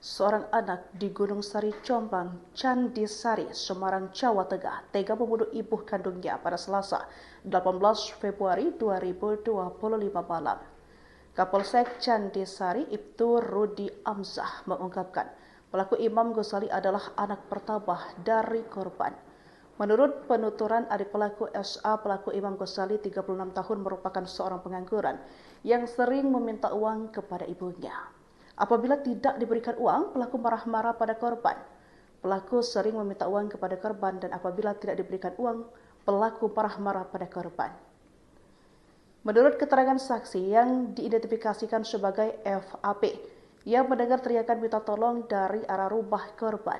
Seorang anak di Gunung Sari Jombang, Candi Sari, Semarang, Jawa Tengah, tega membunuh ibu kandungnya pada Selasa, 18 Februari 2025 malam. Kapolsek Candi Sari, Ibtu Rudi Amzah mengungkapkan, pelaku Imam Ghazali adalah anak pertama dari korban. Menurut penuturan adik pelaku SA, pelaku Imam Ghazali 36 tahun merupakan seorang pengangguran yang sering meminta uang kepada ibunya. Apabila tidak diberikan uang, pelaku marah-marah pada korban. Pelaku sering meminta uang kepada korban dan apabila tidak diberikan uang, pelaku marah-marah pada korban. Menurut keterangan saksi yang diidentifikasikan sebagai FAP, ia mendengar teriakan minta tolong dari arah rumah korban.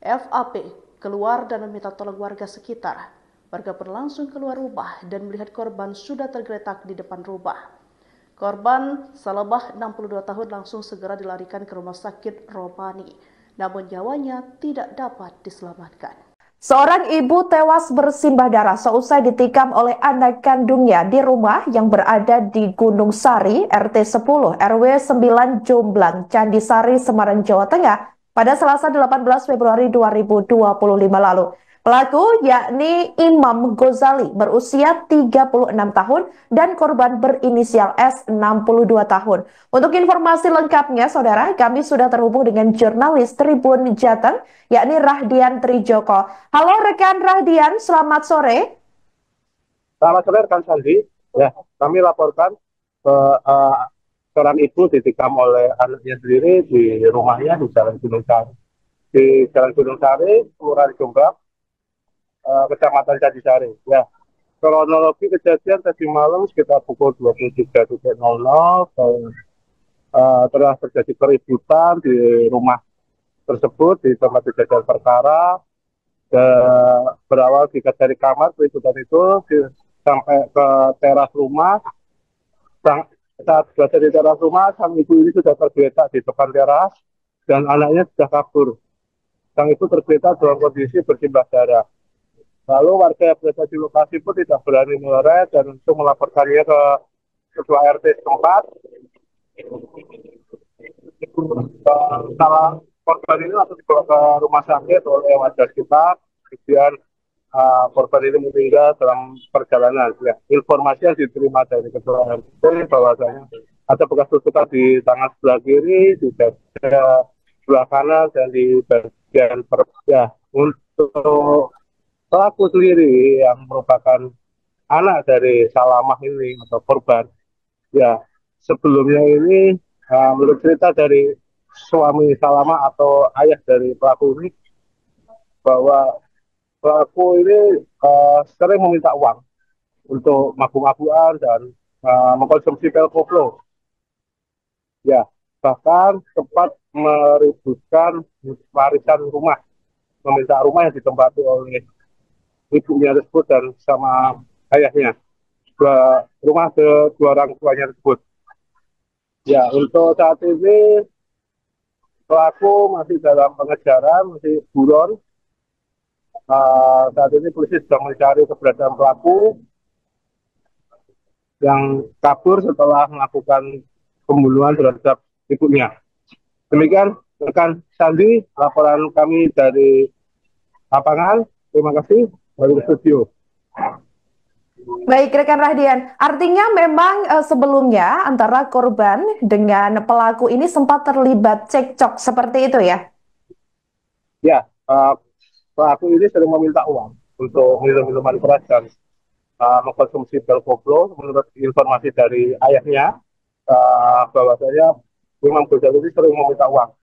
FAP keluar dan meminta tolong warga sekitar. Warga pun langsung keluar rumah dan melihat korban sudah tergeletak di depan rumah. Korban Salamah 62 tahun langsung segera dilarikan ke rumah sakit Robani, namun nyawanya tidak dapat diselamatkan. Seorang ibu tewas bersimbah darah seusai ditikam oleh anak kandungnya di rumah yang berada di Gunung Sari, RT 10, RW 9 Jomblang, Candi Sari, Semarang, Jawa Tengah pada Selasa 18 Februari 2025 lalu. Pelaku yakni Imam Ghazali berusia 36 tahun dan korban berinisial S 62 tahun. Untuk informasi lengkapnya, saudara, kami sudah terhubung dengan jurnalis Tribun Jateng, yakni Rahdian Trijoko. Halo rekan Rahdian, selamat sore. Selamat sore rekan Sandi. Ya, kami laporkan seorang ibu ditikam oleh anaknya sendiri di rumahnya di Jalan Gunung Sari. Di Jalan Gunung Sari, Kelurahan Jombang, Kecamatan Candi Sari. Ya, kronologi kejadian tadi malam sekitar pukul 23.00 telah terjadi keributan di rumah tersebut di tempat kejadian perkara. Berawal dari kamar, keributan itu sampai ke teras rumah. Saat berada di teras rumah, sang ibu ini sudah tergeletak di depan teras dan anaknya sudah kabur. Sang ibu tergeletak dalam kondisi bersimbah darah. Lalu warga yang berada di lokasi pun tidak berani meleret dan untuk melaporkannya ke ketua RT setempat. Salah korban ini langsung dibawa ke rumah sakit oleh warga sekitar. Kemudian korban ini meninggal dalam perjalanan. Ya, informasi yang diterima dari ketua RT bahwasanya ada bekas tusukan di tangan sebelah kiri, di dada sebelah kanan dan di bagian perut. Ya, untuk pelaku sendiri yang merupakan anak dari Salamah ini atau korban, ya sebelumnya ini menurut cerita dari suami Salamah atau ayah dari pelaku ini bahwa pelaku ini sering meminta uang untuk mabuk-mabukan dan mengkonsumsi pil koplo. Ya, bahkan sempat meributkan warisan rumah, meminta rumah yang ditempati oleh ibunya tersebut dan sama ayahnya, rumah kedua orang tuanya tersebut. Ya, untuk saat ini pelaku masih dalam pengejaran, masih buron. Saat ini polisi sedang mencari keberadaan pelaku yang kabur setelah melakukan pembunuhan terhadap ibunya. Demikian rekan Sandi, laporan kami dari lapangan. Terima kasih dari studio. Baik rekan Rahdian, artinya memang sebelumnya antara korban dengan pelaku ini sempat terlibat cekcok seperti itu ya? Ya, pelaku ini sering meminta uang untuk minum-minuman keras dan mengkonsumsi pil koplo. Menurut informasi dari ayahnya, bahwasanya Imam Ghazali ini sering meminta uang